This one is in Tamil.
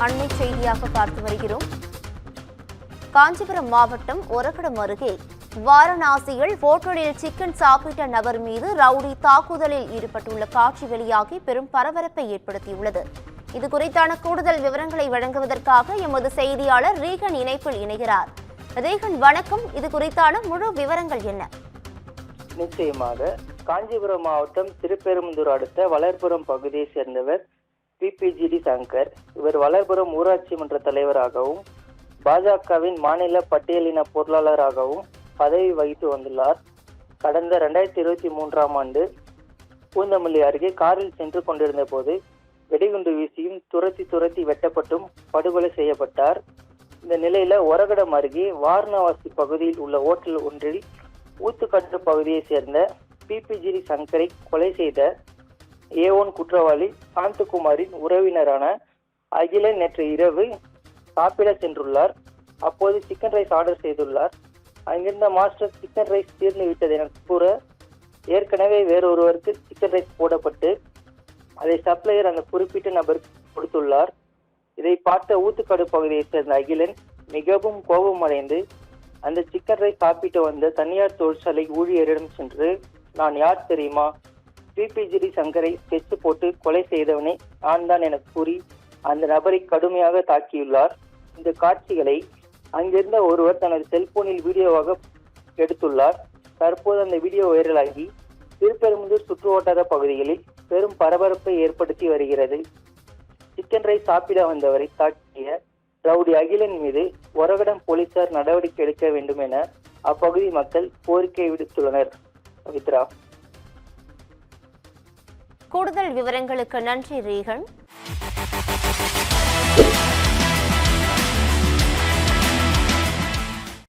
அண்மை செய்தியாக பார்த்து வருகிறோம். காஞ்சிபுரம் மாவட்டம் ஒரகடம் அருகே வாரணாசியில் ஹோட்டலில் சிக்கன் சாப்பிட்ட நபர் மீது ரவுடி தாக்குதலில் ஈடுபட்டுள்ள காட்சி வெளியாகி பெரும் பரபரப்பை ஏற்படுத்தியுள்ளது. இது குறித்தான கூடுதல் விவரங்களை வழங்குவதற்காக எமது செய்தியாளர் ரீகன் இணைப்பில் இணைகிறார். ரீகன், வணக்கம். இது குறித்தான முழு விவரங்கள் என்ன? நிச்சயமாக காஞ்சிபுரம் மாவட்டம் திருப்பெரும்புதூர் அடுத்த வளர்புரம் பகுதியை சேர்ந்தவர் பிபிஜிடி சங்கர். இவர் வளர்புரம் ஊராட்சி மன்ற தலைவராகவும் பாஜகவின் மாநில பட்டியலின பொருளாளராகவும் பதவி வகித்து வந்துள்ளார். கடந்த 2023ஆம் ஆண்டு பூந்தமல்லி அருகே காரில் சென்று கொண்டிருந்த போது வெடிகுண்டு வீசியும் துரத்தி வெட்டப்பட்டும் படுகொலை செய்யப்பட்டார். இந்த நிலையில ஒரகடம் அருகே வாரணாசி பகுதியில் உள்ள ஓட்டல் ஒன்றில் ஊத்துக்கட்டு பகுதியை சேர்ந்த பிபிஜிடி சங்கரை கொலை செய்த A1 குற்றவாளி சாந்தகுமாரின் உறவினரான அகிலன் நேற்று இரவு சாப்பிட சென்றுள்ளார். அப்போது சிக்கன் ரைஸ் ஆர்டர் செய்துள்ளார். அங்கிருந்த மாஸ்டர் சிக்கன் ரைஸ் தீர்ந்து விட்டது என கூற ஏற்கனவே வேறொருவருக்கு சிக்கன் ரைஸ் போடப்பட்டு அதை சப்ளையர் அந்த குறிப்பிட்ட நபருக்கு கொடுத்துள்ளார். இதை பார்த்த ஊத்துக்காடு பகுதியை சேர்ந்த அகிலன் மிகவும் கோபமடைந்து அந்த சிக்கன் ரைஸ் சாப்பிட்டு வந்த தனியார் தொழிற்சாலை ஊழியரிடம் சென்று, நான் யார் தெரியுமா, பிபிஜிடி சங்கரை ஸ்கெட்ச் போட்டு கொலை செய்தவனே நான் தான் என கூறி அந்த நபரை கடுமையாக தாக்கியுள்ளார். இந்த காட்சிகளை அங்கிருந்த ஒருவர் தனது செல்போனில் வீடியோவாக எடுத்துள்ளார். தற்போது அந்த வீடியோ வைரலாகி திருப்பெரும்புதூர் சுற்று வட்டார பகுதிகளில் பெரும் பரபரப்பை ஏற்படுத்தி வருகிறது. சிக்கன் ரைஸ் சாப்பிட வந்தவரை தாக்கிய ரவுடி அகிலன் மீது ஒரகடம் போலீசார் நடவடிக்கை எடுக்க வேண்டும் என அப்பகுதி மக்கள் கோரிக்கை விடுத்துள்ளனர். பவித்ரா, கூடுதல் விவரங்களுக்கு நன்றி ரீகன்.